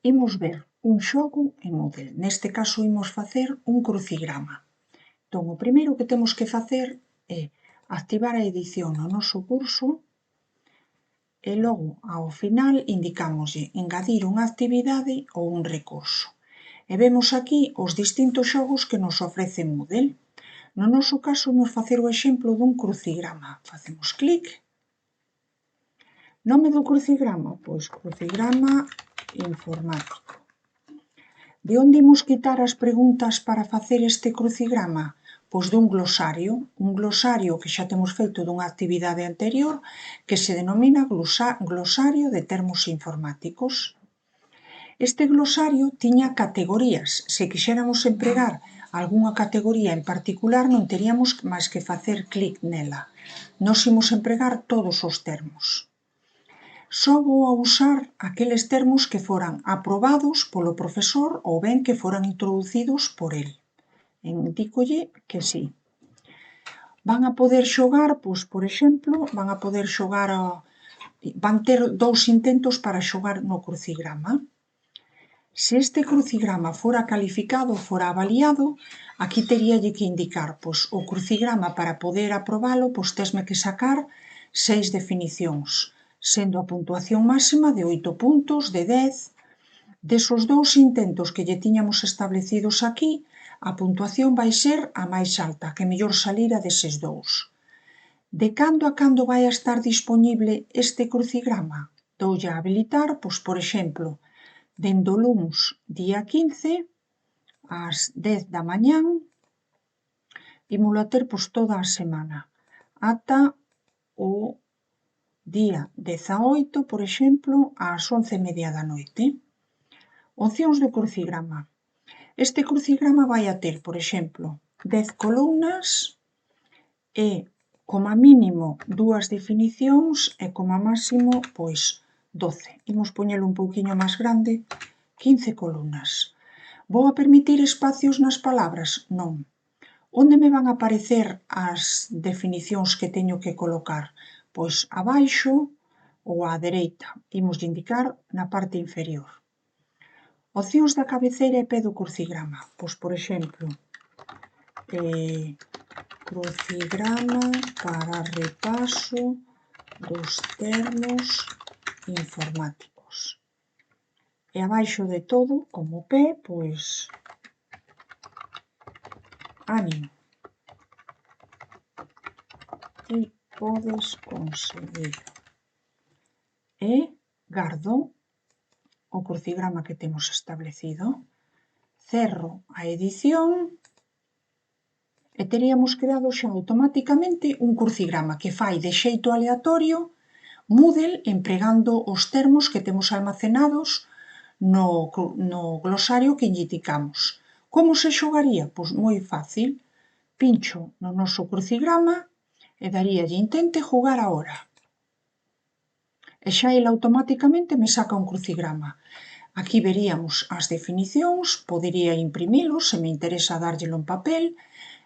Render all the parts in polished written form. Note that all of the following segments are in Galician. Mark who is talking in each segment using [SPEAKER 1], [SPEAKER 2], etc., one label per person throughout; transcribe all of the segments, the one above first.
[SPEAKER 1] Imos ver un xogo en Moodle. Neste caso imos facer un crucigrama. Entón, o primeiro que temos que facer é activar a edición no noso curso e logo, ao final, indicámoslle engadir unha actividade ou un recurso. E vemos aquí os distintos xogos que nos ofrece Moodle. No noso caso, imos facer o exemplo dun crucigrama. Facemos clic. Nome do crucigrama? Pois crucigrama informático. De onde imos quitar as preguntas para facer este crucigrama? Pois dun glosario que xa temos feito dunha actividade anterior que se denomina glosario de termos informáticos. Este glosario tiña categorías. Se quixéramos empregar algunha categoría en particular non teríamos máis que facer clic nela. Nós imos empregar todos os termos. Só vou a usar aqueles termos que foran aprobados polo profesor ou ben que foran introducidos por el. Indícolle que sí. Van a poder xogar, pois, por exemplo, van ter 2 intentos para xogar no crucigrama. Se este crucigrama fora calificado, fora avaliado, aquí teríalle que indicar, pois, o crucigrama para poder aprobalo, pois tesme que sacar 6 definicións, sendo a puntuación máxima de 8 puntos, de 10. Desos 2 intentos que lle tiñamos establecidos aquí, a puntuación vai ser a máis alta, que mellor salira deses 2. De cando a cando vai a estar dispoñible este crucigrama? Doulle a habilitar, pois, por exemplo, dende o luns día 15 ás 10 da mañán, ímolo a ter pois toda a semana, ata o día 18, por exemplo, ás 11:30 da noite. Opcións do crucigrama. Este crucigrama vai a ter, por exemplo, 10 columnas e, como mínimo, 2 definicións e, como máximo, pois, 12. Imos poñelo un pouquiño máis grande, 15 columnas. Vou a permitir espacios nas palabras? Non. Onde me van a aparecer as definicións que teño que colocar? Pois abaixo ou á dereita. Imos indicar na parte inferior. Opcións da cabeceira e pé do crucigrama. Pois, por exemplo, crucigrama para repaso dos termos informáticos. E abaixo de todo, como pé, pois, ánimo. Ti podes conseguir. E gardo o crucigrama que temos establecido, cerro a edición e teríamos creado xa automáticamente un crucigrama que fai de xeito aleatorio Moodle empregando os termos que temos almacenados no glosario que lle indicamos. Como se xogaría? Pois moi fácil. Pincho no noso crucigrama e daríalle intente jugar ahora. E xa ele automáticamente me saca un crucigrama. Aquí veríamos as definicións, podería imprimilo se me interesa dárllelo en papel.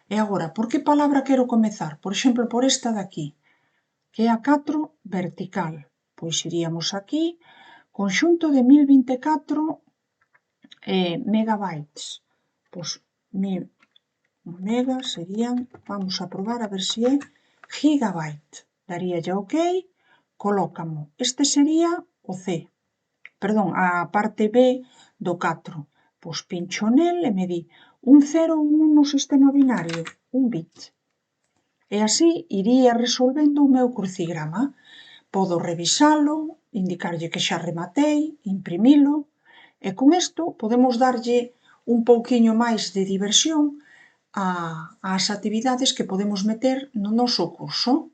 [SPEAKER 1] E agora, por que palabra quero comezar? Por exemplo, por esta de aquí, que é a 4 vertical. Pois iríamos aquí, conxunto de 1024 megabytes. Pois 1000 megas serían, vamos a probar a ver se é gigabyte. Daríalle OK, colócamo. Este sería o C, perdón, a parte B do 4. Pois pincho nel e me di un 0 ou un 1 no sistema binario, un bit. E así iría resolvendo o meu crucigrama. Podo revisalo, indicarlle que xa rematei, imprimilo, e con isto podemos darlle un pouquiño máis de diversión ás actividades que podemos meter no noso curso.